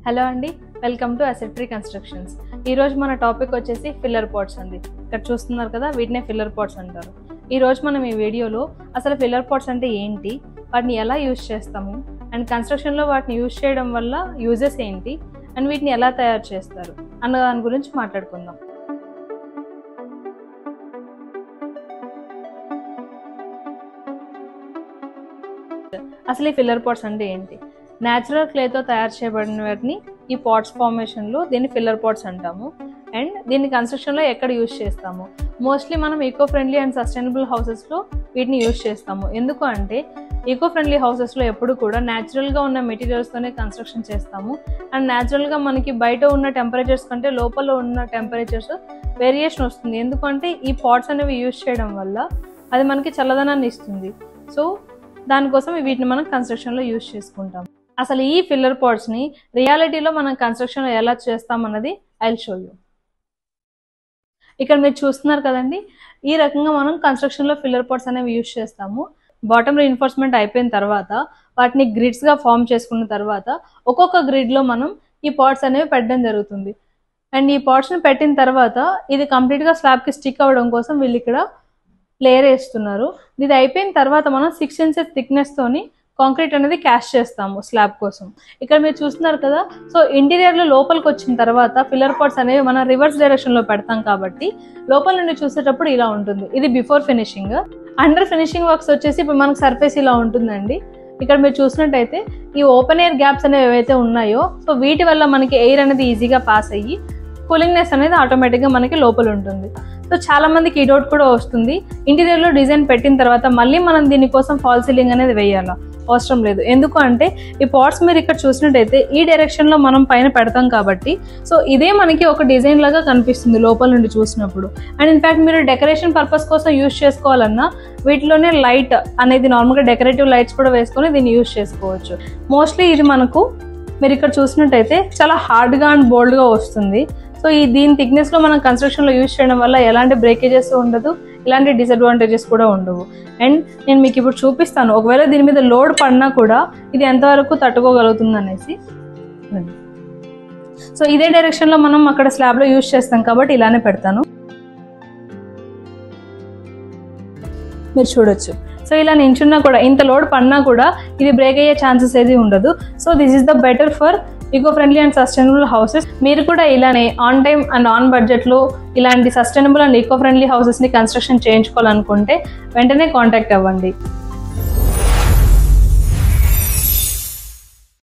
Hello అండి, welcome to asset tree constructions. ఈరోజు మన టాపిక్ వచ్చేసి ఫిల్లర్ పాట్స్ అండి. ఇక్కడ చూస్తున్నారు కదా, వీటినే ఫిల్లర్ పాట్స్ అంటారు. ఈరోజు మనం ఈ వీడియోలో అసలు ఫిల్లర్ పాట్స్ అంటే ఏంటి, వాటిని ఎలా యూజ్ చేస్తాము, అండ్ కన్స్ట్రక్షన్లో వాటిని యూజ్ చేయడం వల్ల యూజెస్ ఏంటి, అండ్ వీటిని ఎలా తయారు చేస్తారు అన్న దాని గురించి మాట్లాడుకుందాం. అసలు ఈ ఫిల్లర్ పాట్స్ అంటే ఏంటి? న్యాచురల్ క్లేతో తయారు చేయబడిన వాటిని ఈ పాట్స్ ఫార్మేషన్లో దీన్ని ఫిల్లర్ పాట్స్ అంటాము. అండ్ దీన్ని కన్స్ట్రక్షన్లో ఎక్కడ యూజ్ చేస్తాము? మోస్ట్లీ మనం ఈకో ఫ్రెండ్లీ అండ్ సస్టైనబుల్ హౌసెస్లో వీటిని యూజ్ చేస్తాము. ఎందుకు అంటే ఈకో ఫ్రెండ్లీ హౌసెస్లో ఎప్పుడు కూడా న్యాచురల్గా ఉన్న మెటీరియల్స్తోనే కన్స్ట్రక్షన్ చేస్తాము. అండ్ న్యాచురల్గా మనకి బయట ఉన్న టెంపరేచర్స్ కంటే లోపల ఉన్న టెంపరేచర్స్ వేరియేషన్ వస్తుంది. ఎందుకంటే ఈ పాట్స్ అనేవి యూజ్ చేయడం వల్ల అది మనకి చల్లదనాన్ని ఇస్తుంది. సో దానికోసం వీటిని మనం కన్స్ట్రక్షన్లో యూజ్ చేసుకుంటాం. అసలు ఈ ఫిల్లర్ పాట్స్ని రియాలిటీలో మనం కన్స్ట్రక్షన్లో ఎలా చేస్తామన్నది ఐ విల్ షో యూ. ఇక్కడ మీరు చూస్తున్నారు కదండి, ఈ రకంగా మనం కన్స్ట్రక్షన్లో ఫిల్లర్ పాట్స్ అనేవి యూజ్ చేస్తాము. బాటమ్ రీఇన్ఫోర్స్మెంట్ అయిపోయిన తర్వాత వాటిని గ్రిడ్స్గా ఫామ్ చేసుకున్న తర్వాత ఒక్కొక్క గ్రిడ్లో మనం ఈ పాట్స్ అనేవి పెట్టడం జరుగుతుంది. అండ్ ఈ పాట్స్ని పెట్టిన తర్వాత ఇది కంప్లీట్గా స్లాబ్కి స్టిక్ అవ్వడం కోసం వీళ్ళు ఇక్కడ లేయర్ వేస్తున్నారు. ఇది అయిపోయిన తర్వాత మనం 6 inches థిక్నెస్తోని కాంక్రీట్ అనేది క్యాస్ట్ చేస్తాము స్లాబ్ కోసం. ఇక్కడ మీరు చూస్తున్నారు కదా, సో ఇంటీరియర్లో లోపలికి వచ్చిన తర్వాత ఫిల్లర్ పాట్స్ అనేవి మనం రివర్స్ డైరెక్షన్లో పెడతాం కాబట్టి లోపల నుండి చూసేటప్పుడు ఇలా ఉంటుంది. ఇది before finishing. Under finishing works వచ్చేసి ఇప్పుడు మనకు సర్ఫేస్ ఇలా ఉంటుందండి. ఇక్కడ మీరు చూసినట్టయితే ఈ ఓపెన్ ఎయిర్ గ్యాప్స్ అనేవి ఏవైతే ఉన్నాయో, సో వీటి వల్ల మనకి ఎయిర్ అనేది ఈజీగా పాస్ అయ్యి కూలింగ్నెస్ అనేది ఆటోమేటిక్గా మనకి లోపల ఉంటుంది. సో చాలా మందికి ఈ డౌట్ కూడా వస్తుంది, ఇంటీరియర్లో డిజైన్ పెట్టిన తర్వాత మళ్ళీ మనం దీనికోసం ఫాల్ సీలింగ్ అనేది వేయాలా? అవసరం లేదు. ఎందుకు అంటే ఈ పాట్స్ మీరు ఇక్కడ చూసినట్టయితే ఈ డైరెక్షన్లో మనం పైన పెడతాం కాబట్టి సో ఇదే మనకి ఒక డిజైన్ లాగా కనిపిస్తుంది లోపల నుండి చూసినప్పుడు. అండ్ ఇన్ఫ్యాక్ట్ మీరు డెకరేషన్ పర్పస్ కోసం యూజ్ చేసుకోవాలన్నా వీటిలోనే లైట్ అనేది నార్మల్గా డెకరేటివ్ లైట్స్ కూడా వేసుకొని దీన్ని యూజ్ చేసుకోవచ్చు. మోస్ట్లీ ఇది మనకు మీరు ఇక్కడ చూసినట్టయితే చాలా హార్డ్గా అండ్ బోల్డ్గా వస్తుంది. సో దీని థిక్నెస్లో మనం కన్స్ట్రక్షన్లో యూజ్ చేయడం వల్ల ఎలాంటి బ్రేకేజెస్ ఉండదు, ఎలాంటి డిసడ్వాంటేజెస్ కూడా ఉండవు. అండ్ నేను మీకు ఇప్పుడు చూపిస్తాను, ఒకవేళ దీని మీద లోడ్ పడినా కూడా ఇది ఎంతవరకు తట్టుకోగలుగుతుంది అనేసి. సో ఇదే డైరెక్షన్లో మనం అక్కడ స్లాబ్లో యూజ్ చేస్తాం కాబట్టి ఇలానే పెడతాను, మీరు చూడొచ్చు. సో ఇలా నించున్నా కూడా ఇంత లోడ్ పడినా కూడా ఇది బ్రేక్ అయ్యే ఛాన్సెస్ ఏది ఉండదు. So this is the better for eco friendly and sustainable houses. మీరు కూడా ఇలానే ఆన్ టైమ్ అండ్ ఆన్ బడ్జెట్లో ఇలాంటి సస్టైనబుల్ అండ్ ఈకో ఫ్రెండ్లీ హౌసెస్ని కన్స్ట్రక్షన్ చేయించుకోవాలనుకుంటే వెంటనే కాంటాక్ట్ అవ్వండి.